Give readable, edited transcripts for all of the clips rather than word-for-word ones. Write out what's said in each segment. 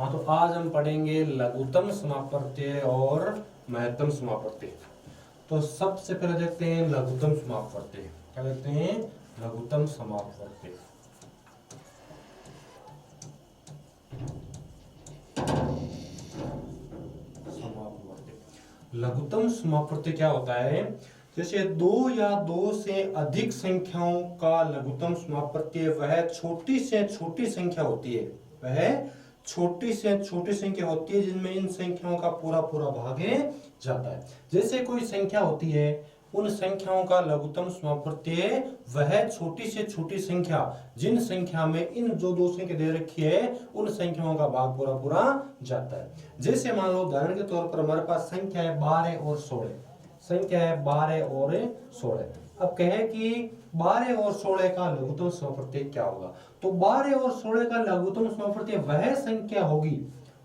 हाँ, तो आज हम पढ़ेंगे लघुत्तम समापवर्तीय और महत्तम समापवर्तीय। तो सबसे पहले देखते हैं लघुत्तम समापवर्तीय। क्या देखते हैं? लघुत्तम समापवर्तीय। लघुत्तम समापवर्तीय क्या होता है? जैसे दो या दो से अधिक संख्याओं का लघुत्तम समापवर्तीय वह छोटी से छोटी संख्या होती है। वह छोटी से छोटी संख्या होती है जिनमें इन संख्याओं का पूरा पूरा भाग जाता है। जैसे कोई संख्या होती है, उन संख्याओं का लघुत्तम समापवर्तीय वह छोटी से छोटी संख्या जिन संख्या में इन जो दो संख्या दे रखी है उन संख्याओं का भाग पूरा पूरा जाता है। जैसे मान लो उदाहरण के तौर पर हमारे पास संख्या है 12 और 16। संख्या है 12 और 16। अब कहे कि 12 और 16 का लघुत्तम समापवर्तीय क्या होगा? तो 12 और 16 का लघुत्तम समापवर्तीय वह संख्या होगी,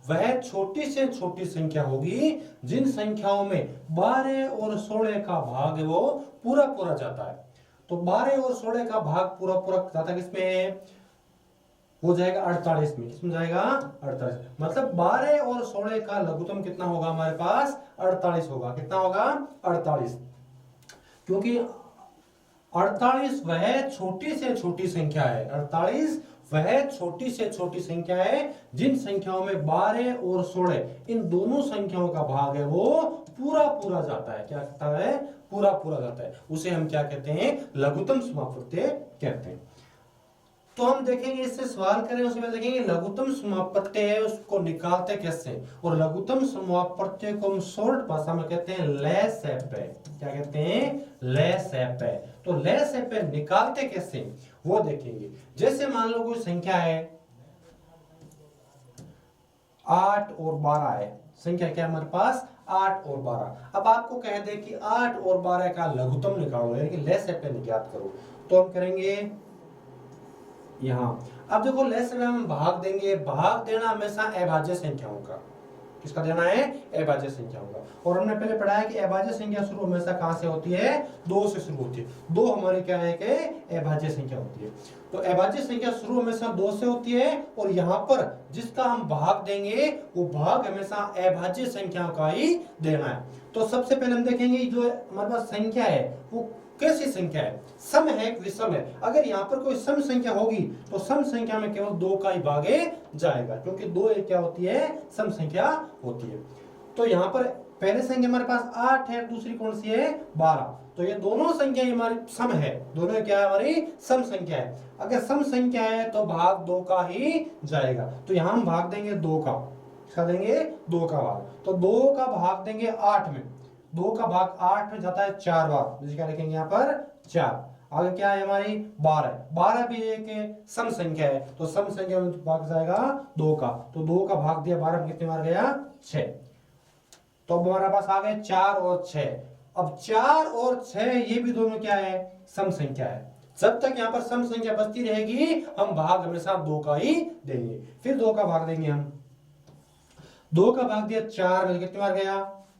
वह छोटी से छोटी संख्या होगी जिन संख्याओं में 12 और 16 का भाग वो पूरा पूरा जाता है। तो 12 और 16 का भाग पूरा पूरा जाता है किसमें? हो जाएगा 48 में। किसमें जाएगा? 48। मतलब 12 और 16 का लघुत्तम कितना होगा हमारे पास? 48 होगा। कितना होगा? 48। क्योंकि 48 वह छोटी से छोटी संख्या है। 48 वह छोटी से छोटी संख्या है जिन संख्याओं में 12 और 16 इन दोनों संख्याओं का भाग है वो पूरा पूरा जाता है। क्या कहता है? पूरा पूरा जाता है। उसे हम क्या कहते हैं? लघुत्तम समापवर्तीय कहते हैं। तो हम देखेंगे, इससे सवाल करें उसके बाद देखेंगे लघुत्तम समापवर्तीय है उसको निकालते कैसे। और लघुत्तम समापवर्तीय को हम शॉर्ट भाषा में कहते हैं लेसेपे। क्या कहते हैं? लेसेपे। तो लेसेपे निकालते कैसे वो देखेंगे। जैसे मान लो कोई संख्या है 8 और 12 है। संख्या क्या है हमारे पास? 8 और 12। अब आपको कह दे कि 8 और 12 का लघुत्तम निकालो, यानी कि लेसेपे ज्ञात करो। तो हम करेंगे यहां। अब देखो लेस में हम भाग देंगे। भाग देना हमेशा अभाज्य संख्याओं का। किसका देना है? अभाज्य संख्याओं का। और हमने पहले पढ़ा है कि अभाज्य संख्या शुरू हमेशा कहां से होती है? 2 से शुरू होती है। 2 हमारी क्या है कि अभाज्य संख्या होती है। तो अभाज्य संख्या शुरू हमेशा 2 से होती है और यहां पर जिसका हम भाग देंगे वो भाग हमेशा अभाज्य संख्याओं का ही देना है। तो सबसे पहले हम देखेंगे जो हमारे पास संख्या है वो कैसी संख्या है? सम है, विषम है। अगर यहाँ पर कोई सम संख्या होगी तो सम संख्या में केवल 2 का ही भागे जाएगा, क्योंकि 2 एक क्या होती है? सम संख्या होती है। तो यहाँ पर पहले संख्या हमारे पास 8 है, दूसरी कौन सी है? 12। तो ये दोनों संख्या हमारी सम है। दोनों क्या है? हमारी सम संख्या है। अगर सम संख्या है तो भाग 2 का ही जाएगा। तो यहाँ हम भाग देंगे 2 का। क्या देंगे? 2 का भाग। तो 2 का भाग देंगे 8 में। 2 का भाग 8 में जाता है 4 बार। जैसे क्या लिखेंगे यहाँ पर? 4। आगे क्या है हमारी? 12। 12 भी एक सम संख्या है, तो सम संख्या में भाग जाएगा 2 का। तो 2 का भाग दिया 12 में, कितने बार गया? 6। तो अब हमारे पास आ गए 4 और 6। अब 4 और 6 ये भी दोनों क्या है? सम संख्या है। जब तक यहाँ पर सम संख्या बचती रहेगी हम भाग हमेशा 2 का ही देंगे। फिर 2 का भाग देंगे हम। 2 का भाग दिया 4 में, कितनी बार गया?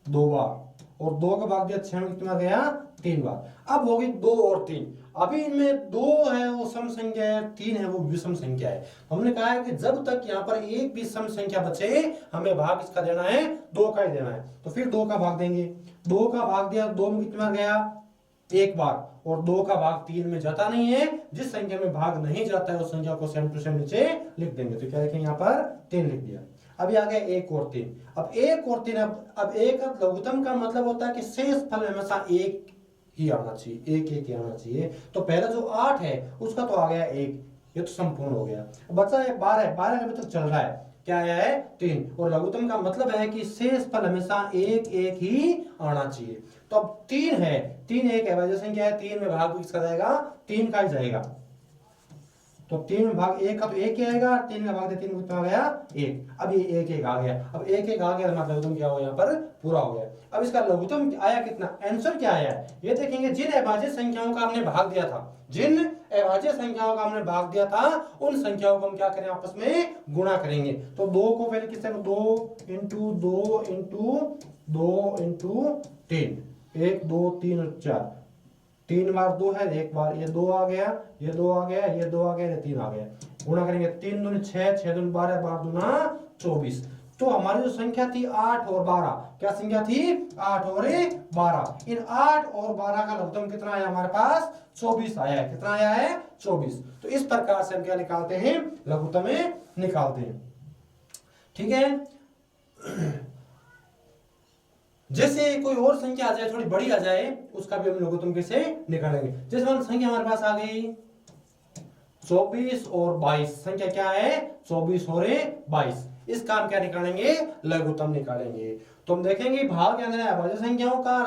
2 बार। और 2 का भाग दिया 6 में, कितनी बार गया? 3 बार। अब होगी 2 और 3। अभी इनमें 2 है वो सम संख्या है, 3 है वो विषम संख्या है। हमने कहा है कि जब तक यहाँ पर एक भी सम संख्या बचे हमें भाग इसका देना है 2 का ही देना है। तो फिर 2 का भाग देंगे। 2 का भाग दिया 2 में, कितनी बार गया? 1 बार। और 2 का भाग 3 में जाता नहीं है। जिस संख्या में भाग नहीं जाता है उस संख्या को सेम टू सेम नीचे लिख देंगे। तो क्या लिखेंगे? यहाँ पर 3 लिख दिया। अभी आ गया 1 और 3। अब 1 और 3, अब एक लघुत्तम का मतलब होता है कि शेष फल हमेशा 1 ही आना चाहिए, 1 1 ही आना चाहिए। तो पहला जो 8 है उसका तो आ गया 1, ये तो संपूर्ण हो गया। बचा है 12। 12 अभी तक चल रहा है। क्या आया है? 3। और लघुत्तम का मतलब है कि शेष फल हमेशा 1 1 ही आना चाहिए। तो अब 3 है, 3 एक अभाज्य संख्या है। 3 में भाग किसका जाएगा? 3 का ही जाएगा। तो 3 में भाग 1 का तो 1 ही आएगा। 3 का भाग 3 में कितना आ गया? 1। अब ये 1 1 आ गया। अब 1 1 आ गया, हमारा लघुत्तम क्या हो यहाँ पर? पूरा हो गया। अब इसका लघुत्तम आया कितना? आंसर क्या आया ये देखेंगे। जिन अभाज्य संख्याओं का हमने भाग दिया था, जिन अभाज्य संख्याओं का हमने भाग दिया था उन संख्याओं को हम क्या करें? आपस में गुणा करेंगे। तो 2 को पहले किससे? 2 इंटू 2 इंटू 2 इंटू 3। 1 2 3 और 4। 3 बार 2 है, एक बार ये 2 आ गया, ये 2 आ गया, ये 2 आ गया, ये 3 आ गया। गुणा करेंगे 3 दूनी 6, 6 दूनी 12, 12 दूना 24। तो हमारी जो संख्या थी 8 और 12, क्या संख्या थी 8 और 12, इन 8 और 12 का लघुत्तम कितना आया हमारे पास 24 आया है। कितना आया है 24। तो इस प्रकार से हम क्या निकालते हैं लघुत्तम निकालते हैं। ठीक है। जैसे कोई और संख्या आ जाए थोड़ी बड़ी आ जाए उसका भी हम लघुत्तम कैसे निकालेंगे। जैसे संख्या हमारे पास आ गई 24 और 22, संख्या क्या है 24 और 22, इसका हम क्या निकालेंगे लघुत्तम निकालेंगे। तो हम देखेंगे भाग के अंदर अभाज्य संख्याओं का,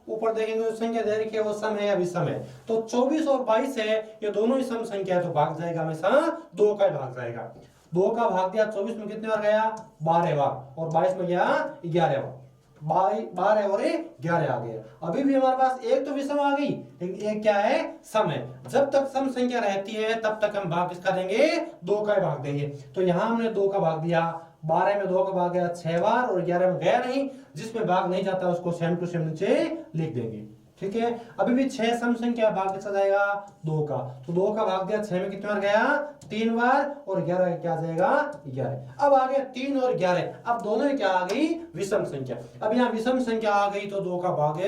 ऊपर देखेंगे जो संख्या दे रखी है वो सम है या विषम है। तो 24 और 22 है, ये दोनों ही सम संख्या है, तो भाग जाएगा हमेशा 2 का भाग जाएगा। 2 का भाग दिया 24 में कितने बार गया 12 बार, और 22 में गया 11 बार, 12 और 11 आ गया। अभी भी हमारे पास एक तो विषम आ गई, लेकिन एक क्या है सम है। जब तक सम संख्या रहती है तब तक हम भाग किसका देंगे 2 का भाग देंगे। तो यहां हमने 2 का भाग दिया, 12 में 2 का भाग गया 6 बार, और 11 में गया नहीं, जिसमें भाग नहीं जाता उसको सेम टू सेम नीचे लिख देंगे। ठीक है। अभी भी 6 सम संख्या, भाग किसका जाएगा 2 का। तो 2 का भाग दिया 6 में कितने बार गया 3 बार, और 11 का क्या जाएगा 11। अब आ गया 3 और 11, अब दोनों में क्या आ गई विषम संख्या। अब यहाँ विषम संख्या आ गई तो 2 का भाग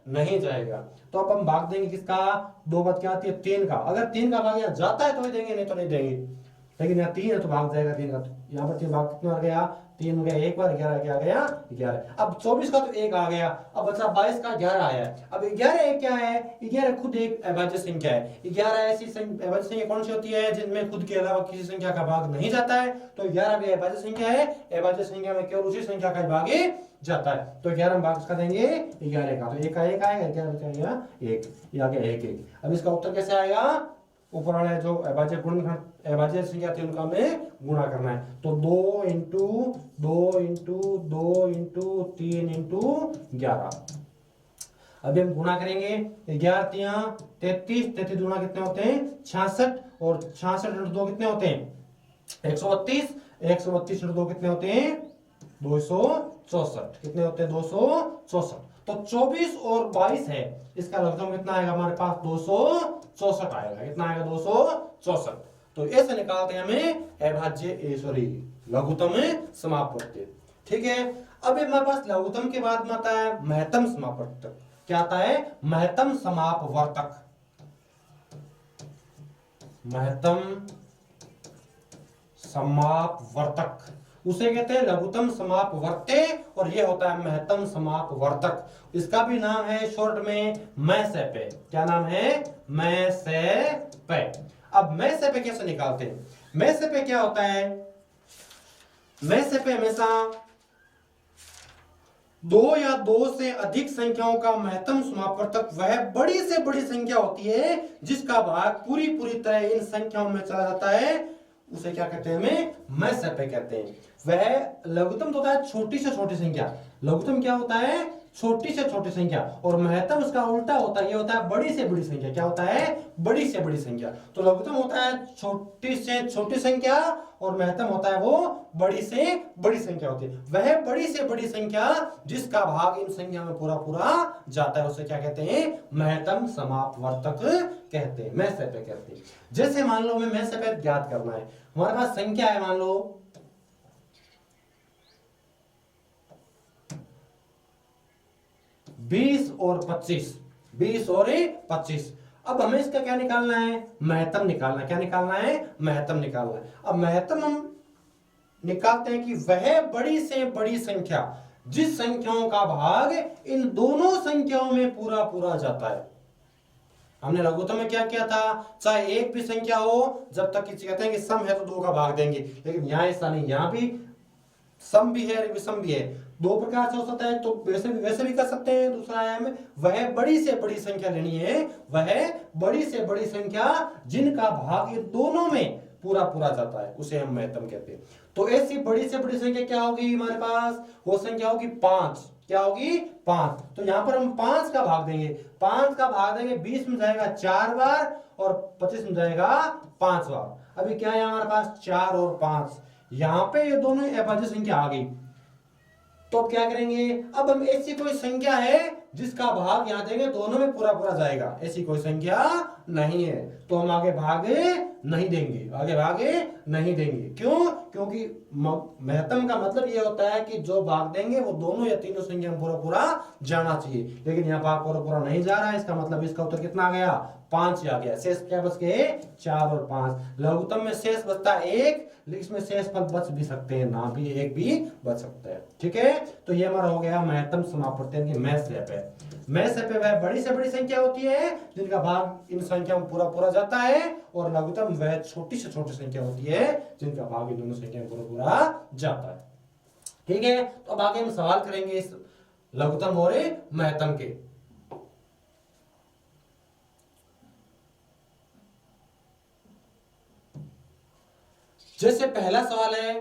नहीं जाएगा। तो अब हम भाग देंगे किसका 2 बात क्या आती है 3 का। अगर 3 का भाग यहाँ जाता है तो ही देंगे, नहीं तो नहीं देंगे। लेकिन यहाँ 3 है तो भाग जाएगा 3 का। तो यहाँ पर 3 भाग कितना आ गया 3 गया, एक बार 11 क्या गया 11। अब 24 का तो 1 आ गया, अब बचा 22 का 11 आया। अब 11 क्या है 11 खुद एक अभाज्य संख्या है। 11 ऐसी अभाज्य संख्या कौन सी होती है जिनमें खुद के अलावा किसी संख्या का भाग नहीं जाता है। तो 11 भी अभाज्य संख्या है, अभाज्य संख्या में केवल उसी संख्या का भाग जाता है। तो 11 भाग इसका देंगे 11 का, तो 1 का 1 आएगा, 11 का आएगा 1, ये आ गया 1 1। अब इसका उत्तर कैसे आएगा, ऊपर वाले जो अभाज्य गुणनखंड अभाज्य संख्या थी उनका हमें गुणा करना है। तो 2 इंटू 2 इंटू 2 इंटू 3 इंटू 11। अभी हम गुणा करेंगे 11 33, 33 गुणा कितने होते हैं 66, और 66 इंटू 2 कितने होते हैं 132, 132 इंटू 2 कितने होते हैं 264, कितने होते हैं 264। तो 24 और 22 है, इसका लघुत्तम कितना आएगा हमारे पास 264 आएगा। कितना आएगा 264। तो ऐसे निकालते हैं हमें अभाज्य सॉरी लघुत्तम समापवर्तक। ठीक है। अब हमारे पास लघुत्तम के बाद में आता है महत्तम समापवर्तक। क्या आता है महत्तम समापवर्तक। महत्तम समापवर्तक उसे कहते हैं लघुत्तम समापवर्त्य, और ये होता है महत्तम समापवर्तक। इसका भी नाम है शॉर्ट में मैसेपे। क्या नाम है मैसेपे। अब मैसेपे कैसे निकालते हैं, मैसेपे क्या होता है, मैसेपे हमेशा 2 या 2 से अधिक संख्याओं का महत्तम समापवर्तक वह बड़ी से बड़ी संख्या होती है जिसका भाग पूरी तरह इन संख्याओं में चला जाता है, उसे क्या कहते हैं हमें मैसेपे कहते हैं। वह लघुत्तम तो होता है छोटी से छोटी संख्या, लघुत्तम क्या होता है छोटी से छोटी संख्या, और महत्तम उसका उल्टा होता है, ये होता है बड़ी से बड़ी संख्या। क्या होता है बड़ी से बड़ी संख्या। तो लघुत्तम होता है छोटी से छोटी संख्या, और महत्तम होता है वो बड़ी से बड़ी संख्या होती है। वह बड़ी से बड़ी संख्या जिसका भाग इन संख्या में पूरा जाता है उसे क्या कहते हैं महत्तम समापवर्तक कहते हैं, मैसेपे कहते हैं। जैसे मान लो हमें मैसेपे ज्ञात करना है, हमारे पास संख्या है मान लो 20 और 25, 20 और 25। अब हमें इसका क्या निकालना है महत्तम निकालना है। क्या निकालना है महत्तम निकालना है। अब महत्तम हम निकालते हैं कि वह बड़ी से बड़ी संख्या जिस संख्याओं का भाग इन दोनों संख्याओं में पूरा जाता है। हमने लघुत्तम में क्या किया था, चाहे एक भी संख्या हो जब तक कि कहते हैं कि सम है तो 2 का भाग देंगे, लेकिन यहां ऐसा नहीं, यहां भी सम भी है विषम भी है, 2 प्रकार से हो सकता है। तो वैसे भी कर सकते हैं। दूसरा आयाम में वह बड़ी से बड़ी संख्या लेनी है, वह बड़ी से बड़ी संख्या जिनका भाग ये दोनों में पूरा जाता है उसे हम महत्तम कहते हैं। तो ऐसी बड़ी से बड़ी संख्या क्या होगी हमारे पास, वो संख्या होगी 5। क्या होगी 5। तो यहां पर हम 5 का भाग देंगे, 5 का भाग देंगे 20 में जाएगा 4 बार, और 25 में जाएगा 5 बार। अभी क्या है हमारे पास 4 और 5, यहां पे ये दोनों अभाज्य संख्या आ गई। तो अब क्या करेंगे, अब हम ऐसी कोई संख्या है जिसका भाग यहां देंगे, दोनों में पूरा पूरा जाएगा, ऐसी कोई संख्या नहीं है तो हम आगे भाग नहीं देंगे, आगे भाग नहीं देंगे। क्यों? क्योंकि महत्तम का मतलब ये होता है कि जो भाग देंगे वो दोनों या तीनों संख्या में पूरा पूरा जाना चाहिए, लेकिन यहाँ भाग पूरा पूरा नहीं जा रहा है, इसका मतलब इसका उत्तर कितना आ गया, 5 आ गया। शेष क्या बच गए, 4 और 5। लघुत्तम में शेष बचता है 1, लेकिन इसमें शेष फल बच भी सकते हैं, ना भी 1 भी बच सकता है। ठीक है, तो ये हमारा हो गया महत्तम समापवर्तन की मैथ स्टेप है। मैथ स्टेप पे वह बड़ी से बड़ी संख्या होती है जिनका भाग इन संख्या में पूरा पूरा जाता है, और लघुत्तम वह छोटी से छोटी संख्या होती है जिनका भाग इन दोनों संख्या में पूरा पूरा जाता है। ठीक है, तो अब आगे हम सवाल करेंगे इस लघुत्तम और महत्तम के। जैसे पहला सवाल है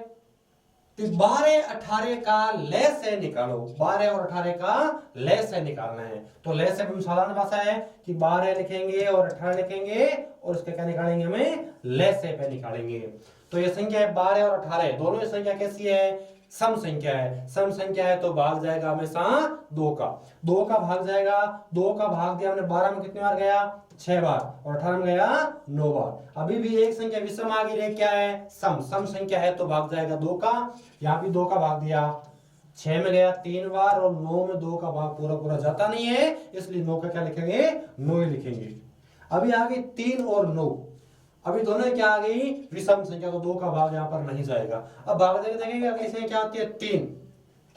कि 12 18 का लय से निकालो, 12 और 18 का लय से निकालना है। तो लय से हम साधारण भाषा है कि 12 लिखेंगे और 18 लिखेंगे और उसके क्या निकालेंगे, हमें लय से पे निकालेंगे। तो ये संख्या है 12 और 18, दोनों ही संख्या कैसी है, सम संख्या है। सम संख्या है तो भाग जाएगा हमेशा 2 का, 2 का भाग जाएगा, 2 का भाग दिया हमने 12 में कितनी बार गया, 6 बार, और 18 में गया 9 बार। अभी भी एक संख्या विषम आ गई, क्या है, सम, सम संख्या है तो भाग जाएगा 2 का। यहाँ भी 2 का भाग दिया, 6 में गया 3 बार, और 9 में 2 का भाग पूरा पूरा जाता नहीं है, इसलिए 9 का क्या लिखेंगे, 9 ही लिखेंगे। अभी आ गई 3 और 9, अभी दोनों क्या आ गई, विषम संख्या, तो 2 का भाग यहाँ पर नहीं जाएगा। अब भाग देके देखेंगे अगली संख्या क्या आती है, 3,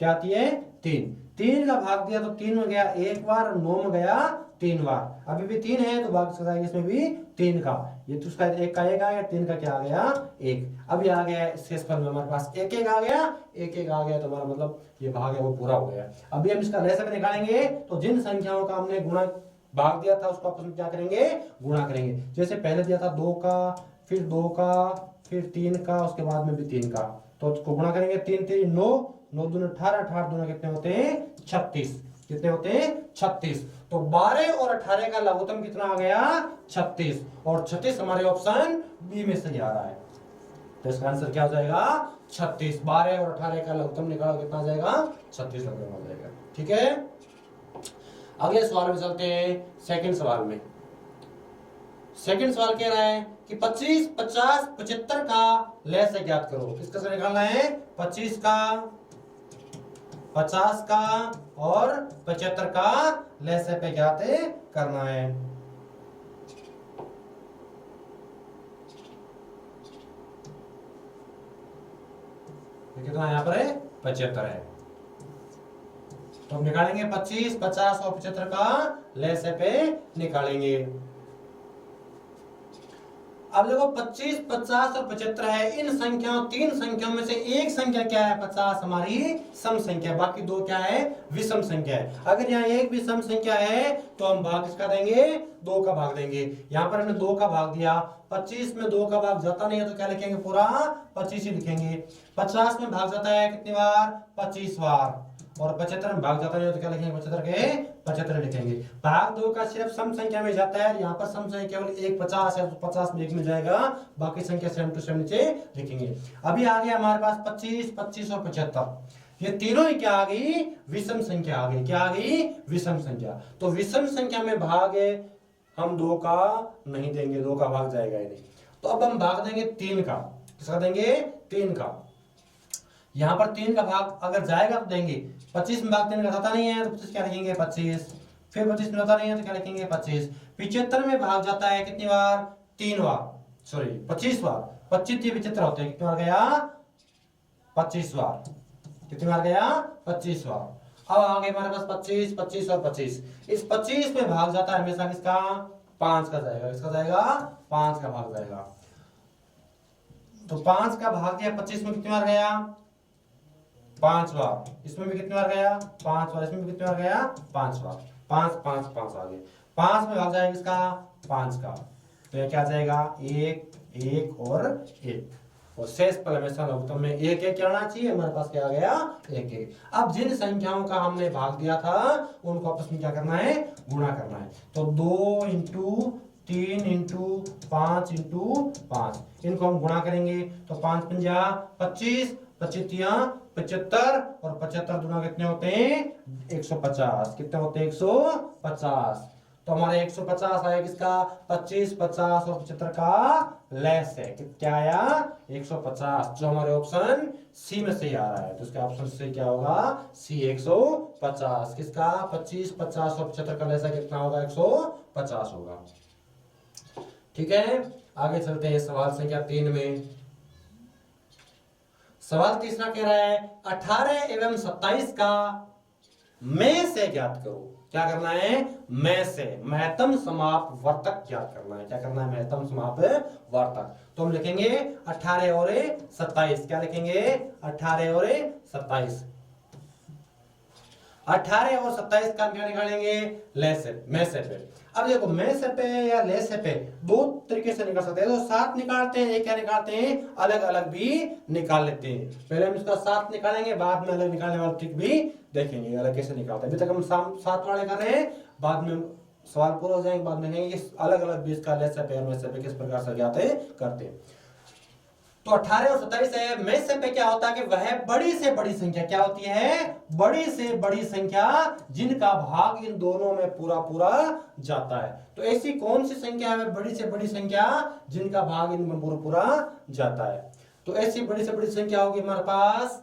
क्या आती है, 3, 3 का भाग दिया तो 3 में गया 1 बार, 9 में गया 3 बार, अभी भी 3 है तो भाग सकता है इसमें भी 3 का, ये तो उसका 1 का 1 आ गया, 3 का क्या आ गया, 1। अभी आ गया शेषफल में हमारे पास 1 1 आ गया, 1 1 आ गया, तो हमारा मतलब ये भाग है वो पूरा हो गया। अभी हम इसका लय निकालेंगे, तो जिन संख्याओं का हमने गुणा भाग दिया था उसको आपस में क्या करेंगे, गुणा करेंगे। जैसे पहले दिया था 2 का, फिर 2 का, फिर 3 का, उसके बाद में भी 3 का, तो उसको गुणा करेंगे, 3 3 9, 9 दूनी 18, 18 दूनी कितने होते हैं, 36, कितने होते हैं, 36। तो 12 और 18 का लघुत्तम कितना आ गया, 36, और 36 हमारे ऑप्शन बी में से आ रहा है, तो इसका आंसर क्या हो जाएगा, 36। 12 और 18 का लघुत्तम निकालो, कितना आ जाएगा, 36 लघुत्तम आ जाएगा। ठीक है, अगले सवाल में चलते हैं, सेकंड सवाल में। सेकंड सवाल कह रहा है कि 25 50 75 का लय से ज्ञात करो। किसका से निकालना है, 25 का, 50 का और 75 का लय से पे ज्ञात करना है। कितना यहाँ पर है, 75 है, तो हम निकालेंगे 25 50 और 75 का लय से पे निकालेंगे। अब देखो 25 50 और 75 है, इन संख्याओं, तीन संख्याओं में से एक संख्या क्या है, 50 हमारी सम संख्या, बाकी दो क्या है, विषम संख्या है। अगर यहाँ एक भी सम संख्या है तो हम भाग किसका देंगे, 2 का भाग देंगे। यहाँ पर हमने 2 का भाग दिया, 25 में 2 का भाग जाता नहीं है तो क्या लिखेंगे, पूरा 25 ही लिखेंगे। 50 में भाग जाता है कितनी बार, 25 बार, और 75 में भाग जाता है तो क्या लिखेंगे, 75 के 75 लिखेंगे। भाग 2 का सिर्फ सम संख्या में जाता है, यहाँ पर सम संख्या केवल 1 50 है तो 50 में 1 में जाएगा, बाकी संख्या सेम टू सेम नीचे लिखेंगे। अभी आ गया हमारे पास 25 25 और 75, ये तीनों ही क्या आ गई, विषम संख्या आ गई। क्या आ गई, विषम संख्या। तो विषम संख्या में भाग हम 2 का नहीं देंगे, 2 का भाग जाएगा ही नहीं, तो अब हम भाग देंगे 3 का। किसका देंगे, 3 का। यहाँ पर 3 का भाग अगर जाएगा तो देंगे, 25 में भाग 3 का जाता नहीं है तो 25 क्या लिखेंगे, 25, फिर 25 में जाता नहीं है तो क्या लिखेंगे, 25। 75 में भाग जाता है कितनी बार, 3 बार, सॉरी 25 बार, 25 75 होते हैं, कितनी बार गया, 25 बार, कितनी बार गया, 25 बार। अब आ गए हमारे पास 25 25 और 25, इस 25 में भाग जाता है हमेशा किसका, 5 का जाएगा, किसका जाएगा, 5 का भाग जाएगा। तो 5 का भाग दिया 25 में, कितनी बार गया, 5 बार, इसमें भी कितनी बार गया, 5 बार, इसमें भी कितनी बार गया, 5 बार, 5 5 5 आ गए। 5 में भाग जाएगा किसका, 5 का, तो ये क्या जाएगा, 1 1 और 1, और शेष फल हमेशा लघुत्तम में 1 1 आना चाहिए, हमारे पास क्या आ गया, 1 1। अब जिन संख्याओं का हमने भाग दिया था उनको आपस में क्या करना है, गुणा करना है। तो 2 इंटू 3 इंटू 5 इंटू 5, इनको हम गुणा करेंगे, तो 5 पंजा 25, पचीतियां 75 और 75 दूना कितने होते हैं 150। कितने होते हैं 150। तो हमारे 150 आया किसका 25, 50 और 75 का लेस है। क्या आया 150, जो हमारे ऑप्शन सी में से आ रहा है। तो इसका ऑप्शन सी क्या होगा सी 150। किसका 25, 50 और 75 का लेस है कितना होगा 150 होगा। ठीक है, आगे चलते हैं सवाल संख्या 3 में। सवाल तीसरा कह रहा है 18 एवं 27 का में से ज्ञात करो। क्या करना है में से महत्तम समाप वर्तक ज्ञात करना है। क्या करना है महत्तम समाप वर्तक। तो हम लिखेंगे 18 और 27। क्या लिखेंगे 18 और 27। 18 और 27 का क्या निकालेंगे लेसे में से पे। अब देखो में से पे या लेसे पे दो तरीके से निकाल सकते हैं। तो साथ निकालते हैं, क्या निकालते हैं अलग अलग भी निकाल लेते हैं। पहले हम इसका साथ निकालेंगे, बाद में अलग निकालने वाला ट्रिक भी देखेंगे अलग कैसे निकालते हैं। अभी तक हम साथ वाले कर रहे हैं, बाद में सवाल पूरा हो जाएंगे, बाद में देखेंगे अलग अलग भी इसका लेसे पे और में से पे किस प्रकार से ज्ञात करते हैं। तो 18 और 27 है। में से पे क्या होता है कि वह बड़ी से बड़ी संख्या क्या होती है बड़ी से बड़ी संख्या जिनका भाग इन दोनों में पूरा पूरा जाता है। तो ऐसी कौन सी संख्या है बड़ी से बड़ी संख्या जिनका भाग इनमें पूरा पूरा जाता है। तो ऐसी बड़ी से बड़ी संख्या होगी हमारे पास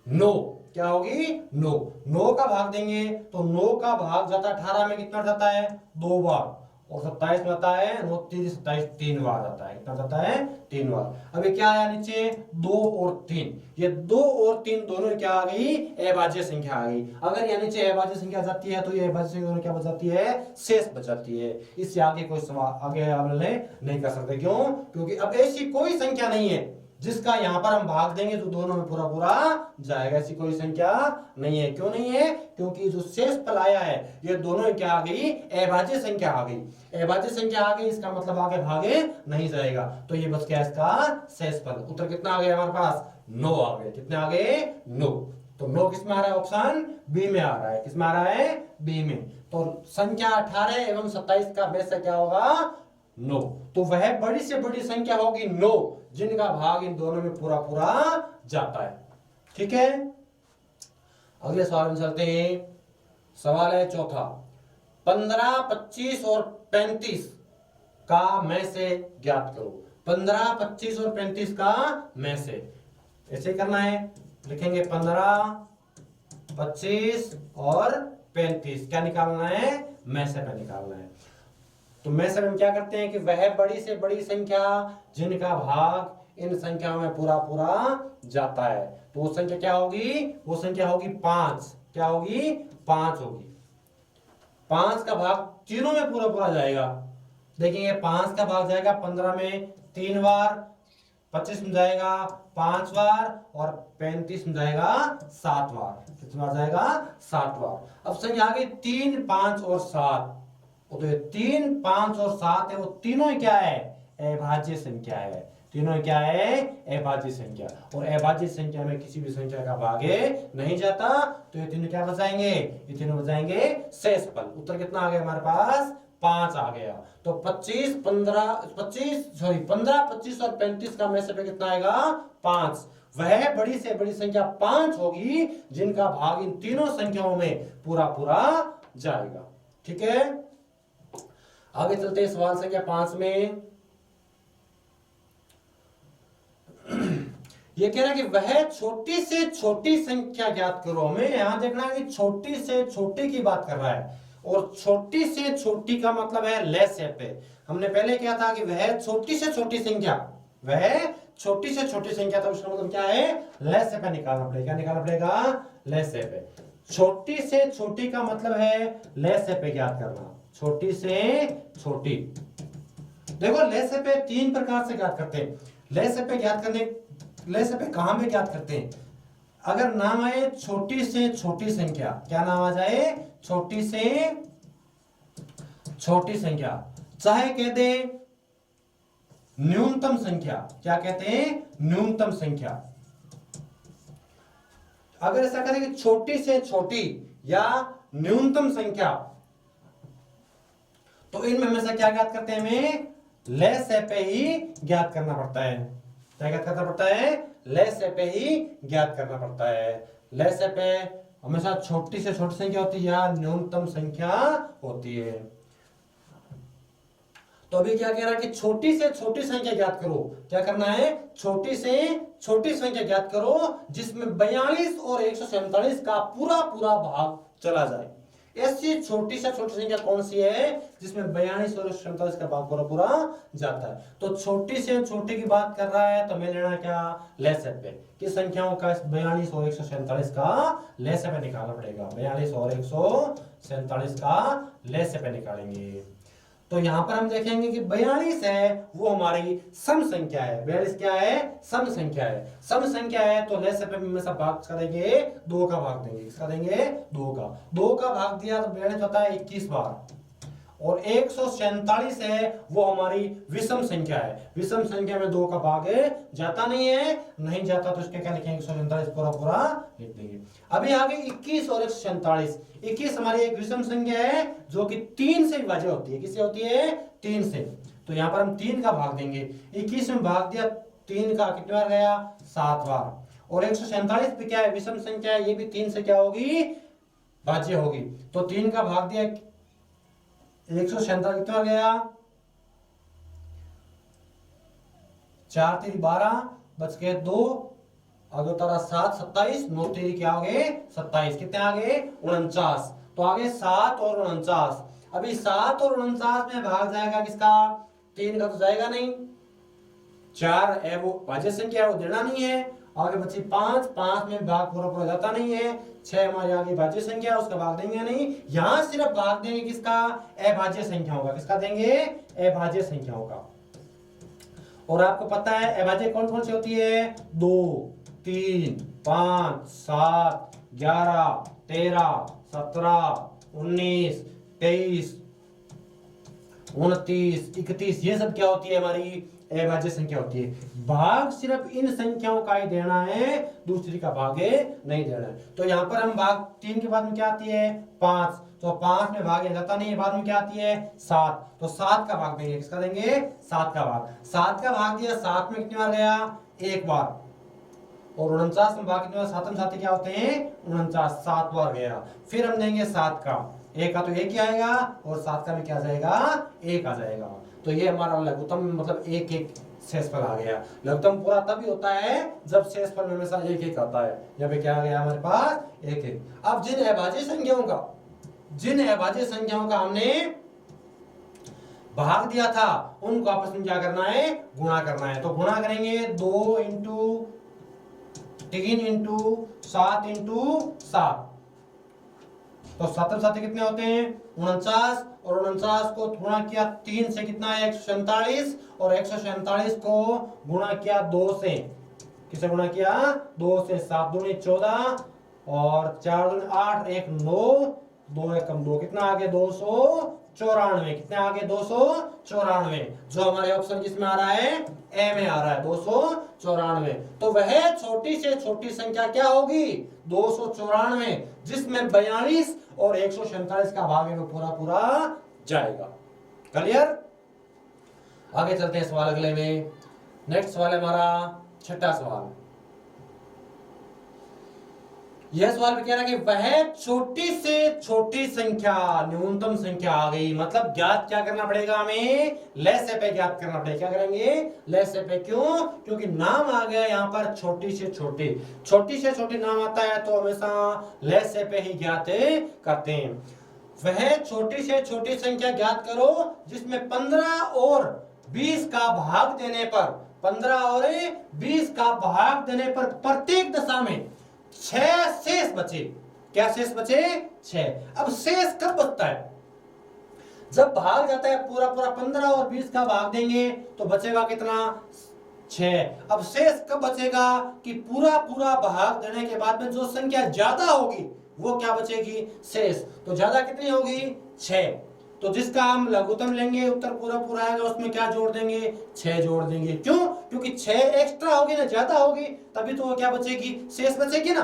9। क्या होगी 9। 9 का भाग देंगे तो 9 का भाग जाता है 18 में कितना जाता है 2 बार, और 27 में आता है 9 3 27 3 बार जाता है। कितना जाता है 3 बार। अभी क्या आया नीचे 2 और 3। ये 2 और 3 दोनों क्या आ गई अभाज्य संख्या आ गई। अगर यहाँ नीचे अभाज्य संख्या जाती है तो ये अभाज्य संख्या क्या बचाती है शेष बचाती है। इससे आगे कोई सवाल आगे हम नहीं कर सकते। क्यों क्योंकि अब ऐसी कोई संख्या नहीं है जिसका यहां पर हम भाग देंगे तो दोनों में पूरा पूरा जाएगा। ऐसी कोई संख्या नहीं है। क्यों नहीं है क्योंकि जो शेष फल आया है ये दोनों क्या आ गई अभाज्य संख्या आ गई। अभाज्य संख्या आ गई इसका मतलब आगे भागे नहीं जाएगा। तो ये बच गया इसका शेष फल। उत्तर कितना आ गया हमारे पास 9 आ गए। कितने आ गए 9। तो 9 किस में आ रहा है ऑप्शन बी में आ रहा है। किस में आ रहा है बी में। तो संख्या 18 एवं 27 का में से क्या होगा 9। तो वह बड़ी से बड़ी संख्या होगी 9 जिनका भाग इन दोनों में पूरा पूरा जाता है। ठीक है, अगले सवाल में चलते हैं। सवाल है चौथा 15 25 और 35 का में से ज्ञात करो। 15 25 और 35 का में से ऐसे करना है। लिखेंगे 15 25 और 35 क्या निकालना है में से पे निकालना है। तो में से हम क्या करते हैं कि वह बड़ी से बड़ी संख्या जिनका भाग इन संख्याओं में पूरा पूरा जाता है। तो वो संख्या क्या होगी वो संख्या होगी 5। क्या होगी 5 होगी। 5 का भाग तीनों में पूरा पूरा जाएगा। देखेंगे 5 का भाग जाएगा 15 में 3 बार, 25 में जाएगा 5 बार और 35 में जाएगा 7 बार। कितनी बार जाएगा 7 बार। अब संख्या आ गई 3 5 और 7। तो 3 5 और 7 है वो तीनों क्या है अभाज्य संख्या है। तीनों क्या है अभाज्य संख्या। और अभाज्य संख्या में किसी भी संख्या का भागे नहीं जाता। तो ये तीनों क्या बचाएंगे ये तीनों बचाएंगे शेष फल। उत्तर कितना आ गया हमारे पास 5 आ गया। तो 15 25 और 35 का में से कितना आएगा 5। वह बड़ी से बड़ी संख्या 5 होगी जिनका भाग इन तीनों संख्याओं में पूरा पूरा जाएगा। ठीक है, आगे चलते हैं सवाल संख्या 5 में। ये कह रहा है कि वह छोटी से छोटी संख्या ज्ञात करो। हमें यहां देखना है कि छोटी से छोटी की बात कर रहा है और छोटी से छोटी का मतलब है लेस पे। हमने पहले क्या था कि वह छोटी से छोटी संख्या वह छोटी से छोटी संख्या। तो उसका मतलब क्या है लेस पे निकालना पड़ेगा। क्या निकालना पड़ेगा लेस पे। छोटी से छोटी का मतलब है लेस पे ज्ञात करना। छोटी से छोटी देखो लेस पे 3 प्रकार से ज्ञात करते हैं। लेस पे ज्ञात करने लेस पे कहां में ज्ञात करते हैं अगर नाम आए छोटी से छोटी संख्या। क्या नाम आ जाए छोटी से छोटी संख्या, चाहे कह दे न्यूनतम संख्या। क्या कहते हैं न्यूनतम संख्या। अगर ऐसा करें कि छोटी से छोटी या न्यूनतम संख्या तो इनमें हमेशा क्या ज्ञात करते हैं हमें लेस पे ही ज्ञात करना पड़ता है। क्या ज्ञात करना पड़ता है लेस पे ही ज्ञात करना पड़ता है। लेस पे हमेशा छोटी से छोटी संख्या होती है या न्यूनतम संख्या होती है। तो अभी क्या कह रहा है कि छोटी से छोटी संख्या ज्ञात करो। क्या करना है? छोटी से छोटी संख्या ज्ञात करो जिसमें 42 और 147 का पूरा पूरा भाग चला जाए। ऐसी छोटी से छोटी संख्या कौन सी है जिसमें 42 और 147 का भाग पूरा पूरा जाता है? तो छोटी से छोटी की बात कर रहा है तो हमें लेना क्या? लेसे पे। किस संख्याओं का? 42 और 147 का लेसे पे निकालना पड़ेगा। 42 और 147 का लेसे पे निकालेंगे। तो यहां पर हम देखेंगे कि 42 है वो हमारी सम संख्या है। 42 क्या है? सम संख्या है। सम संख्या है तो लेस पे हमेशा भाग किसका देंगे? 2 का भाग देंगे। किसका देंगे? 2 का। 2 का भाग दिया तो 42 होता है 21 बार। और 147 है वो हमारी विषम संख्या है। विषम संख्या में 2 का भाग जाता नहीं है, नहीं जाता तो इसके क्या लिखेंगे? 147 पूरा पूरा लिख देंगे। अभी आगे 21 और 147। 21 हमारी एक विषम संख्या है जो कि 3 से विभाज्य होती है। किससे होती है? 3 से। तो यहां पर हम 3 का भाग देंगे। 21 में भाग दिया 3 का, कितनी बार गया? 7 बार। और 147 भी क्या है? विषम संख्या है, ये भी 3 से क्या होगी? भाज्य होगी। तो 3 का भाग दिया 147 कितना गया? 4 3 12 बच गए 2, आगे उतारा 7 27, 9 3 क्या आ गए? 27। कितने आ गए? 49। तो आगे 7 और 49। अभी 7 और 49 में भाग जाएगा किसका? 3 का तो जाएगा नहीं। 4 है वो भाज्य संख्या है, वो देना नहीं है। आगे बची 5, 5 में भाग पूरा पूरा जाता नहीं है। 6 हमारी आगे भाज्य संख्या, उसका भाग देंगे नहीं। यहां सिर्फ भाग देंगे किसका? अभाज्य संख्याओं का। किसका देंगे? अभाज्य संख्याओं का। और आपको पता है अभाज्य कौन कौन सी होती है? 2 3 5 7 11 13 17 19 23 29 31, ये सब क्या होती है? हमारी अभाज्य संख्या होती है। भाग सिर्फ इन संख्याओं का ही देना है, दूसरी का भाग नहीं देना है। तो यहाँ पर हम भाग 3 के बाद में क्या आती है? 5। तो 5 में भाग जाता नहीं है, बाद में क्या आती है? 7। तो 7 का भाग देंगे। किसका देंगे? 7 का भाग। 7 का भाग दिया, 7 में कितनी बार गया? 1 बार। और 49 में भाग कितने बार? 7 साथ क्या होते हैं? 49, 7 बार गया। फिर हम देंगे 7 का। 1 का तो 1 ही आएगा और 7 का भी क्या जाएगा? 1 आ जाएगा। तो ये हमारा लघुत्तम मतलब 1 1 शेषफल आ गया। लघुत्तम पूरा तभी होता है जब शेषफल में हमेशा 1 1 आता है। यहाँ पे क्या आ गया हमारे पास? 1 1। अब जिन अभाज्य संख्याओं का हमने भाग दिया था उनको आपस में क्या करना है? गुणा करना है। तो गुणा करेंगे 2 इंटू 3 इंटू 7 इंटू 7। तो 7 7 कितने होते हैं? 49। और 49 को गुणा किया 3 से कितना है? 147। और 147 को गुणा किया 2 से। किसे गुणा किया? 2 से। 7 दूनी 14 और 4 दूनी 8, 1 9, 2 एकम 2, कितना आ गया? 294। कितने आ गए? 294। जो हमारे ऑप्शन किसमें आ रहा है? ए में आ रहा है 294। तो वह छोटी से छोटी संख्या क्या होगी? 294, जिसमें 42 और 147 का भाग में पूरा पूरा जाएगा। क्लियर? आगे चलते हैं सवाल अगले में। नेक्स्ट सवाल है हमारा 6ठा सवाल। यह सवाल भी कह रहा है कि वह छोटी से छोटी संख्या, न्यूनतम संख्या आ गई। मतलब ज्ञात क्या करना पड़ेगा हमें? लेस पे ज्ञात करना पड़ेगा। क्या करेंगे? लेस पे। क्यों? क्योंकि नाम आ गया यहाँ पर छोटी से छोटी नाम आता है तो हमेशा लेस पे ही ज्ञात करते हैं। वह छोटी से छोटी संख्या ज्ञात करो जिसमें 15 और 20 का भाग देने पर, 15 और 20 का भाग देने पर प्रत्येक दशा में 6 शेष बचे। क्या शेष बचे? 6। अब शेष कब बचता है? जब भाग जाता है पूरा पूरा 15 और 20 का भाग देंगे तो बचेगा कितना? 6। अब शेष कब बचेगा? कि पूरा पूरा भाग देने के बाद में जो संख्या ज्यादा होगी वो क्या बचेगी? शेष। तो ज्यादा कितनी होगी? 6। तो जिसका हम लघुत्तम लेंगे, उत्तर पूरा पूरा आएगा, उसमें क्या जोड़ देंगे? 6 जोड़ देंगे। क्यों? क्योंकि 6 एक्स्ट्रा होगी ना, ज्यादा होगी, तभी तो वो क्या बचेगी? शेष बचेगी ना।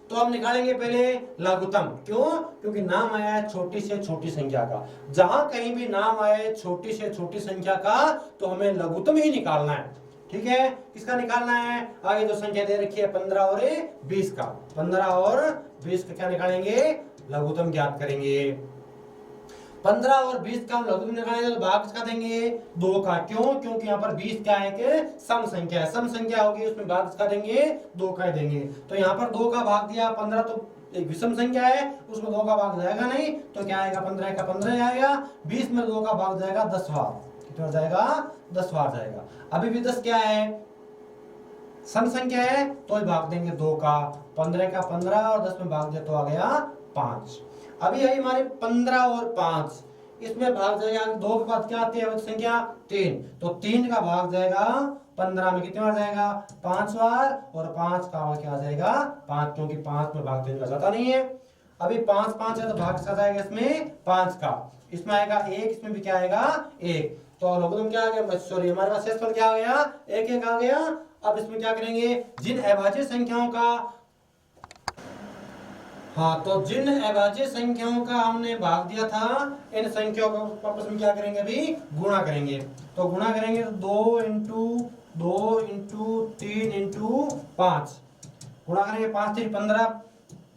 तो हम निकालेंगे पहले लघुत्तम। क्यों? क्योंकि नाम आया है छोटी से छोटी संख्या का। जहां कहीं भी नाम आए छोटी से छोटी संख्या का तो हमें लघुत्तम ही निकालना है। ठीक है, किसका निकालना है? आगे जो संख्या दे रखी है 15 और 20 का, 15 और 20 का क्या निकालेंगे? लघुत्तम ज्ञात करेंगे। 15 और 20 का हम लघुत्तम निकालेंगे तो भाग किसका देंगे? 2 का। क्यों? क्योंकि यहाँ पर 20 क्या है कि सम संख्या है, सम संख्या होगी, उसमें भाग किसका देंगे? 2 का ही देंगे। तो यहाँ पर 2 का भाग दिया, 15 तो एक विषम संख्या है, उसमें 2 का भाग जाएगा नहीं, तो क्या आएगा? 15 का 15 आएगा, 20 में 2 का भाग जाएगा 10 बार, कितना जाएगा? 10 बार जाएगा। अभी भी 10 क्या है? सम संख्या है, तो ही भाग देंगे 2 का, 15 का 15 और 10 में भाग दिया तो आ गया 5। अभी है हमारे 15 और 5, इसमें भाग जाएगा 2 के बाद क्या आती है संख्या? 3, तो 3 का भाग जाएगा 15 में कितने बार जाएगा? 5 बार, और 5 का क्या आ जाएगा? 5, क्योंकि 5 में भाग देने का जाता नहीं है। अभी 5 5 है तो भाग किसका जाएगा इसमें? 5 का, इसमें आएगा 1, इसमें भी क्या आएगा? 1, तो लघुत्तम क्या आ गया? सॉरी, हमारे पास शेषफल क्या आ गया? 1 1 आ गया। अब इसमें क्या करेंगे? जिन अभाज्य संख्याओं का, हाँ, तो जिन अभाज्य संख्याओं का हमने भाग दिया था, इन संख्याओं को आपस में क्या करेंगे? अभी गुणा करेंगे। तो गुणा करेंगे तो 2 इंटू 2 इंटू 3 इंटू 5 गुणा करेंगे, 5 3 15,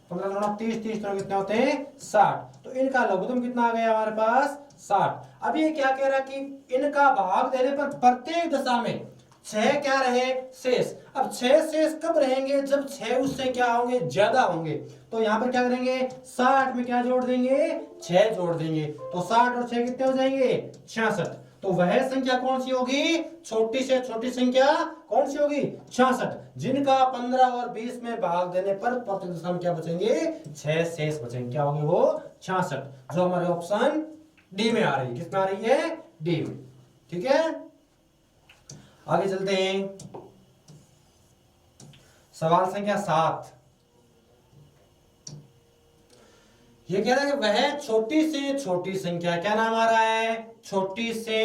15 गुणा 30, 30 तो कितने होते हैं? 60। तो इनका लघुत्तम कितना आ गया हमारे पास? 60। अब ये क्या कह रहा है कि इनका भाग देने पर प्रत्येक दशा में 6 क्या रहे? शेष। अब 6 शेष कब रहेंगे? जब 6 उससे क्या होंगे? ज्यादा होंगे। तो यहाँ पर क्या करेंगे? 60 में क्या जोड़ देंगे? 6 जोड़ देंगे, तो 60 और 6 कितने हो जाएंगे? 66। तो वह संख्या कौन सी होगी? छोटी से छोटी संख्या कौन सी होगी? 66, जिनका 15 और 20 में भाग देने पर प्रत्येक दशा में क्या बचेंगे? 6 शेष बचेंगे। क्या होंगे वो? 66, जो हमारे ऑप्शन डी में आ रही है। किस में आ रही है? डी में। ठीक है, आगे चलते हैं। सवाल संख्या 7, ये कह रहा है कि वह छोटी से छोटी संख्या, क्या नाम आ रहा है? छोटी से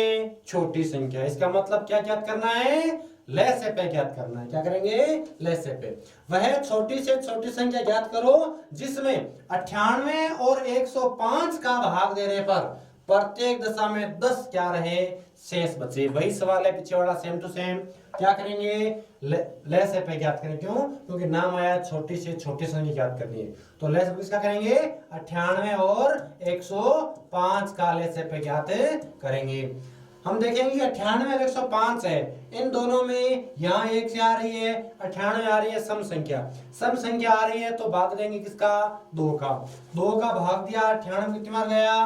छोटी संख्या। इसका मतलब क्या ज्ञात करना है? लैसे पे ज्ञात करना है। क्या करेंगे? लैसे पे। वह छोटी से छोटी संख्या ज्ञात करो जिसमें 98 और 105 का भाग देने पर प्रत्येक दशा में 10 क्या रहे? शेष बचे। वही सवाल है पीछे वाला, सेम टू सेम। क्या करेंगे? लैसे पे ज्ञात करें। क्यों? क्योंकि नाम आया छोटी से छोटी संख्या ज्ञात करनी है, तो लैसे पे किसका करेंगे? 98 और 105 का लैसे पे ज्ञात करेंगे। हम देखेंगे कि 98 और 105 है, इन दोनों में यहाँ 1 से आ रही है, 98 आ रही है, सम संख्या। सम संख्या आ रही है तो भाग देंगे किसका? 2 का। 2 का भाग दिया, 98 कितनी बार गया?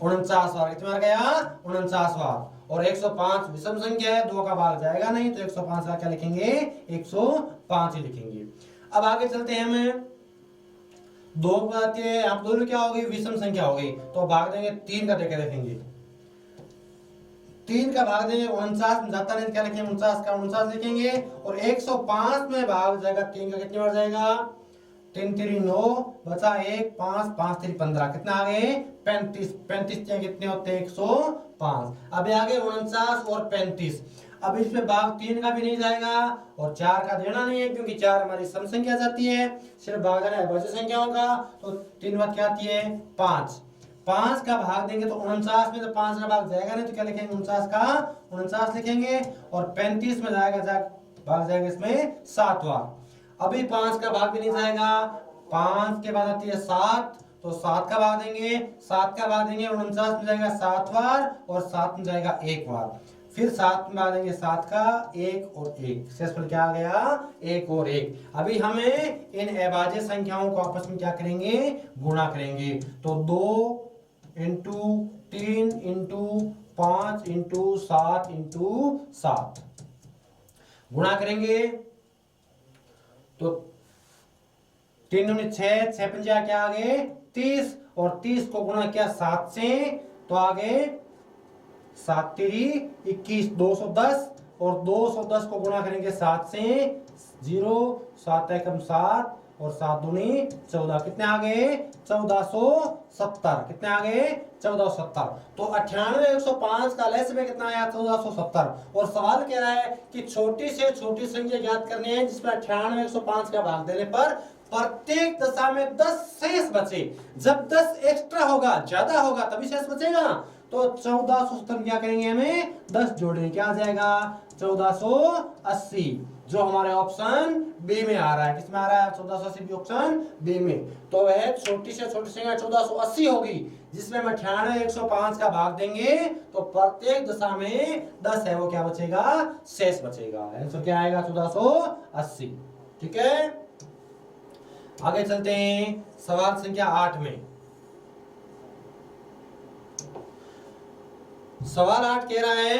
49 बार। कितनी बार गया? 49 बार। और 105 विषम संख्या है, 2 का भाग जाएगा नहीं, तो 105 का क्या लिखेंगे? 105 ही लिखेंगे। अब आगे चलते हैं। हमें 2 बताते हैं, आप दोनों क्या हो गई? विषम संख्या हो गई, तो भाग देंगे 3 का देखे देखेंगे। 3 का भाग देंगे 49 में जाता नहीं, क्या लिखेंगे? 49 का 49 लिखेंगे, और 105 में भाग जाएगा 3 का, कितनी बार जाएगा? 3 3 9 बचा 1, 5 5 3 15, कितना आ गए? 35। 35 कितने होते हैं? 105। अब आगे 49 और 35। अब इसमें भाग 3 का भी नहीं जाएगा और 4 का देना नहीं है, क्योंकि 4 हमारी सम संख्या जाती है, सिर्फ भाग देना है अभाज्य संख्याओं का। तो 3 बार क्या आती है? 5। 5 का भाग देंगे तो 49 में तो 5 का भाग जाएगा नहीं, तो क्या लिखेंगे? 49 का 49 लिखेंगे, और 35 में जाएगा भाग जाएगा इसमें 7 बार। अभी 5 का भाग भी नहीं जाएगा, 5 के बाद आती है 7, तो 7 का भाग देंगे, 7 का भाग देंगे 49 में जाएगा 7 बार, और 7 में जाएगा 1 बार। फिर 7 में भाग देंगे 7 का 1 और 1, शेषफल क्या आ गया? 1 और 1। अभी हमें इन अभाज्य संख्याओं को आपस में क्या करेंगे? गुणा करेंगे। तो 2 इंटू 3 इंटू 5 इंटू 7 इंटू 7 गुणा करेंगे, तो 3 दूनी 6, 6 पंजा क्या आ गए? 30, और 30 को गुणा किया 7 से, तो आ गए 7 3 21, 210, और 210 को गुणा करेंगे 7 से, 0 7 एकम 7, और 7 दूनी 14, कितने आ गए? 1470। कितने आ गए? 1470। तो 98 105 का लैस में कितना आया? 1470। और सवाल कह रहा है कि छोटी से छोटी संख्या ज्ञात करनी है जिसमें 98 105 का भाग देने पर प्रत्येक दशा में 10 शेष बचे। जब 10 एक्स्ट्रा होगा, ज्यादा होगा, तभी शेष बचेगा। तो 1470 क्या करेंगे, हमें 10 जोड़ेंगे, क्या आ जाएगा 1480, जो हमारे ऑप्शन बी में आ रहा है। किसमें आ रहा है 1480 भी ऑप्शन बी में। तो वह छोटी से छोटी संख्या 1480 होगी, जिसमें हम 98 105 का भाग देंगे तो प्रत्येक दशा में 10 है, वो क्या बचेगा, शेष बचेगा। आंसर क्या आएगा 1480। ठीक है, आगे चलते हैं सवाल संख्या 8 में। सवाल 8 कह रहा है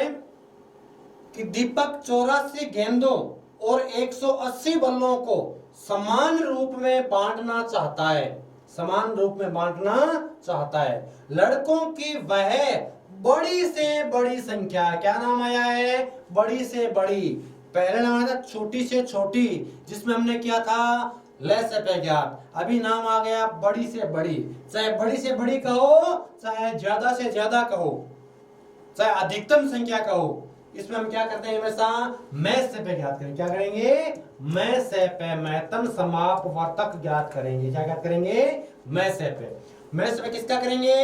कि दीपक 84 गेंदों और 180 बल्लों को समान रूप में बांटना चाहता है, समान रूप में बांटना चाहता है। लड़कों की वह बड़ी से बड़ी संख्या, क्या नाम आया है, बड़ी से बड़ी। पहले नाम आया था छोटी से छोटी, जिसमें हमने किया था लेस पे ज्ञात। अभी नाम आ गया बड़ी से बड़ी। चाहे बड़ी से बड़ी कहो, चाहे ज्यादा से ज्यादा कहो, चाहे अधिकतम संख्या कहो, इसमें हम क्या करते हैं, हमेशा मैं से पे ज्ञात करेंगे। क्या करेंगे, मैं से पे महत्तम समापवर्तक ज्ञात करेंगे। क्या ज्ञात करेंगे, मैं से पे। मैं से पे किसका करेंगे,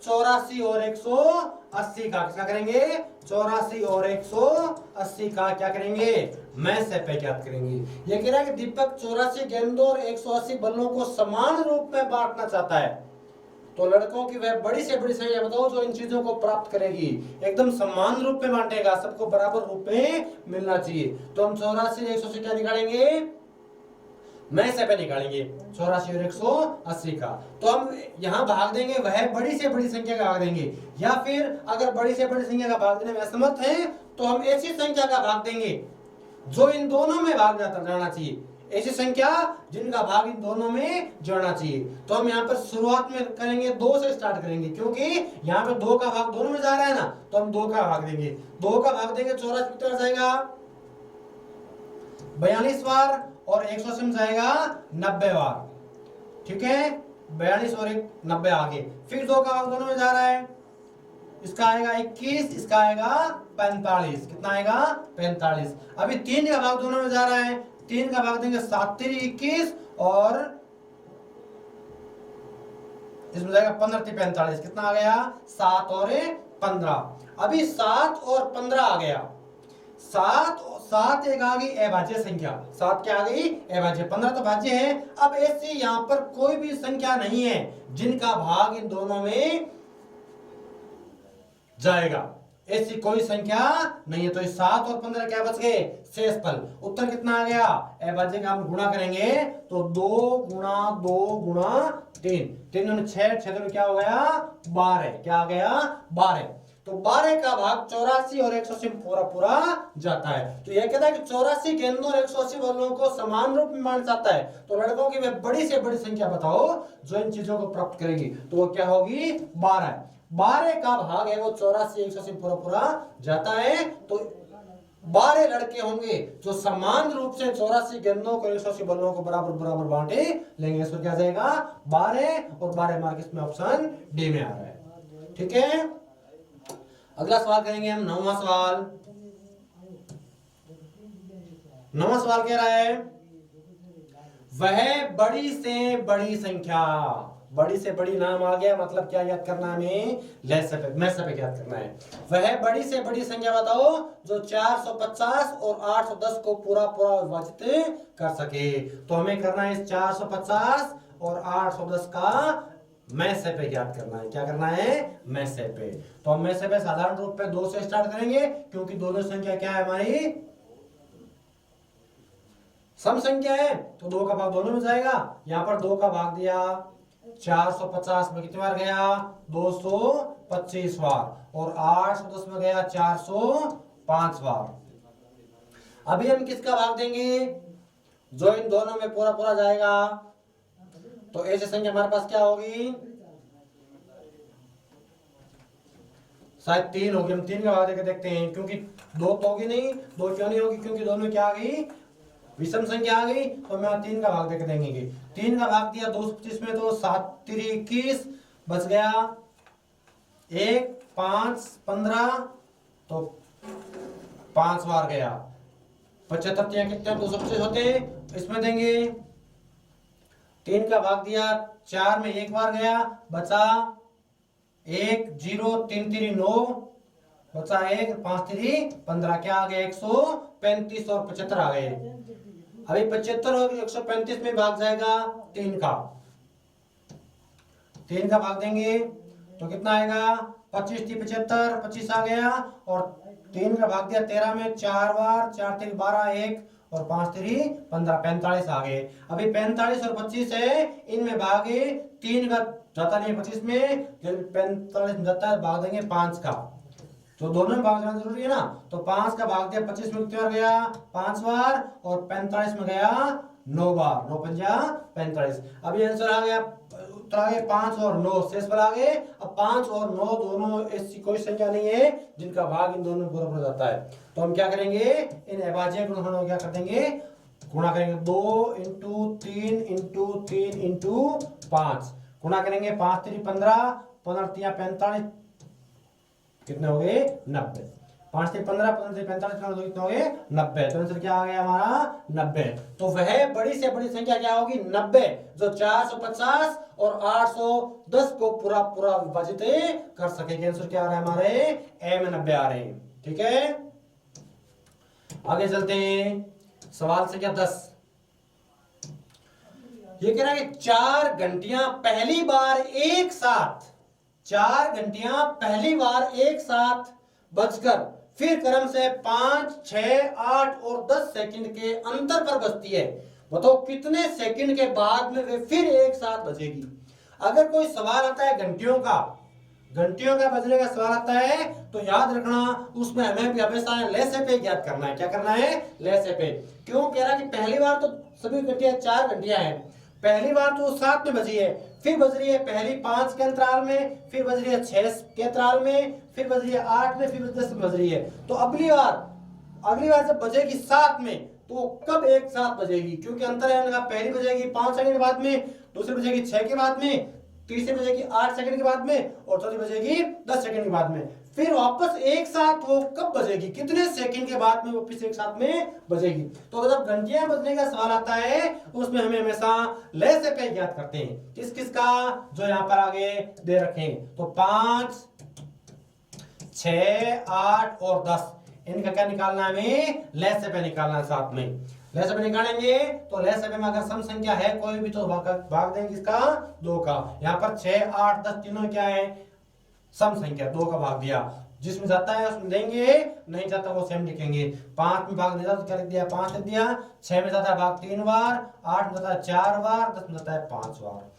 84 और 180 का। किसका करेंगे, 84 और 180 का क्या करेंगे, मैं से पे ज्ञात करेंगे। ये कह रहा है कि दीपक 84 गेंदों और 180 बल्लों को समान रूप में बांटना चाहता है। तो लड़कों की वह बड़ी से बड़ी संख्या बताओ जो इन चीजों को प्राप्त करेगी। एकदम समान रूप में बांटेगा, सबको बराबर रूप में मिलना चाहिए। तो हम 84 180 क्या निकालेंगे, मैं से पे निकालेंगे 84 और 180 का। तो हम यहाँ भाग देंगे, वह बड़ी से बड़ी संख्या का भाग देंगे, या फिर अगर बड़ी से बड़ी संख्या का भाग देने में असमर्थ है तो हम ऐसी संख्या का भाग देंगे जो इन दोनों में भाग जाना चाहिए, ऐसी संख्या जिनका भाग इन दोनों में जोड़ना चाहिए। तो हम यहाँ पर शुरुआत में करेंगे 2 से स्टार्ट करेंगे, क्योंकि यहाँ पे 2 का भाग दोनों में जा रहा है ना, तो हम 2 का भाग देंगे। 2 का भाग देंगे 84 कितना जाएगा 42 बार, और 180 में जाएगा 90 बार। ठीक है, 42 और 90 आगे। फिर 2 का भाग दोनों में जा रहा है, इसका आएगा 21, इसका आएगा 45। कितना आएगा 45। अभी 3 का भाग दोनों में जा रहा है, 3 का भाग देंगे 7 3 21, और इसमें जाएगा 15 3 45। कितना आ गया 7 और 15। अभी 7 और 15 आ गया। 7 एक आ गई अभाज्य संख्या, 7 क्या आ गई अभाज्य, 15 तो भाज्य है। अब ऐसी यहाँ पर कोई भी संख्या नहीं है जिनका भाग इन दोनों में जाएगा, ऐसी कोई संख्या नहीं है। तो 7 और 15 क्या बच गए, शेषफल। उत्तर कितना आ गया, अभाज्य का हम गुणा करेंगे तो 2 गुणा 2 गुणा 3, 3 दूनी 6, 6 दूनी क्या हो गया 12। क्या आ गया 12। तो 12 का भाग 84 और 180 में पूरा पूरा जाता है। तो यह कहता है कि 84 गेंदों और 180 बल्लों को समान रूप में बांट जाता है। तो लड़कों की वह बड़ी से बड़ी संख्या बताओ जो इन चीजों को प्राप्त करेगी, तो वो क्या होगी 12। 12 का भाग है वो 84 180 पूरा पूरा जाता है। तो 12 लड़के होंगे जो समान रूप से 84 गेंदों को 180 बल्लों को बराबर बराबर बांटे लेंगे। इसमें क्या जाएगा 12, और 12 मार्क इसमें ऑप्शन डी में आ रहा है। ठीक है, अगला सवाल करेंगे हम 9वां सवाल। 9वां सवाल कह रहा है वह बड़ी से बड़ी संख्या, बड़ी से बड़ी नाम आ गया, मतलब क्या याद करना है हमें, मैं से पे याद करना है। वह बड़ी से बड़ी संख्या बताओ जो 450 और 810 को पूरा पूरा विभाजित कर सके। तो हमें करना है इस 450 और 810 का मैं से पे याद करना है। क्या करना है मैं से पे। तो हम मैं से पे साधारण रूप पे 2 से स्टार्ट करेंगे, क्योंकि दोनों संख्या क्या है हमारी सम संख्या है, तो 2 का भाग दोनों में जाएगा। यहाँ पर 2 का भाग दिया 450 में कितनी बार गया 225 बार, और 810 में गया 405 बार। अभी हम किसका भाग देंगे जो इन दोनों में पूरा पूरा जाएगा। तो ऐसी संख्या हमारे पास क्या होगी, शायद 3 होगी। हम 3 का भाग देकर देखते हैं, क्योंकि 2 तो होगी नहीं। 2 क्यों नहीं होगी, क्योंकि दोनों क्या आ गई विषम संख्या आ गई। तो मैं 3 का भाग देकर देंगे। 3 का भाग दिया 225 में, तो 7 3 21 बच गया 1 5 15, तो 5 बार गया 75 कितने 225 होते हैं, इसमें देंगे। 3 का भाग दिया 4 में 1 बार गया, बचा एक 0 3 3 9 बचा 1 5 3 15 क्या आ गया 135 और 75 आ गए। अभी 75 और 135 में भाग जाएगा 3 का भाग देंगे तो कितना आएगा 25 थी 75 25 आ गया और 3 का भाग दिया 13 में 4 बार 4 3 12 1 और 5 3 15 45 आ गए। अभी 45 और 25 है इनमें भागे 3 का जाता नहीं 25 में 45 में जाता है भाग देंगे 5 का तो दोनों में भाग जाना जरूरी है ना। तो 5 का भाग दिया 25 में कितनी बार गया 5 बार और 45 में गया 9 बार 9 पंजा 45। अभी आंसर आ गया उत्तर आ गए 5 और 9 शेष पर आ गए। अब 5 और 9 दोनों ऐसी कोई संख्या नहीं है जिनका भाग इन दोनों में बराबर हो जाता है। तो हम क्या करेंगे इन अभाज्य गुणनखंडों को क्या कर देंगे गुणा करेंगे 2 इंटू 3 इंटू 3 इंटू 5 गुणा करेंगे 5 3 15 15 3 45 कितने हो गए 90 5 से 15 15 से 45 कितने हो गए 90। तो आंसर क्या आ गया हमारा 90। तो वह बड़ी से बड़ी संख्या क्या होगी 90 जो 450 और 810 को पूरा पूरा विभाजित कर सकेगी। आंसर क्या आ रहा है हमारे ए में 90 आ रहे हैं। ठीक है आगे चलते हैं सवाल संख्या 10। ये कह रहा है कि 4 घंटियां पहली बार एक साथ 4 घंटियां पहली बार एक साथ बजकर फिर क्रम से 5 6 8 और 10 सेकंड के अंतर पर बजती है। बताओ कितने सेकंड के बाद में वे फिर एक साथ बजेगी। अगर कोई सवाल आता है घंटियों का बजने का सवाल आता है तो याद रखना उसमें हमें भी हमेशा लैसे पे ज्ञात करना है। क्या करना है लैसे पे। क्यों कह रहा है कि पहली बार तो सभी घंटियां 4 घंटियां हैं पहली बार तो 7 में बजी है फिर बज रही है पहली 5 के अंतराल में फिर बज रही है 6 के अंतराल में फिर बज रही है 8 में फिर 10 में बज रही है। तो अगली बार जब बजेगी 7 में तो कब एक साथ बजेगी क्योंकि अंतर है उनका पहली बजेगी 5 सेकंड के बाद में दूसरी बजेगी 6 के बाद में तीसरी बजेगी 8 सेकंड के बाद में और चौथी बजेगी 10 सेकंड के बाद में फिर वापस एक साथ वो कब बजेगी कितने सेकंड के बाद में वापस एक साथ में बजेगी। तो जब घंटियां बजने का सवाल आता है उसमें हमें हमेशा लय से पे ज्ञात करते हैं किस किस का जो यहाँ पर आगे दे रखे हैं। तो 5 6 8 और 10 इनका क्या निकालना है हमें लय से पे निकालना है। साथ में लय से पे निकालेंगे तो लय से पे में अगर सम संख्या है कोई भी तो भाग देंगे किसका 2 का। यहाँ पर 6 8 10 तीनों क्या है सम संख्या 2 का भाग दिया जिसमें जाता है उसमें देंगे नहीं जाता वो सेम लिखेंगे। 5 में भाग देता तो क्या लिख दिया 5 लिख दिया 6 में जाता है भाग 3 बार 8 में जाता है 4 बार 10 में जाता है 5 बार।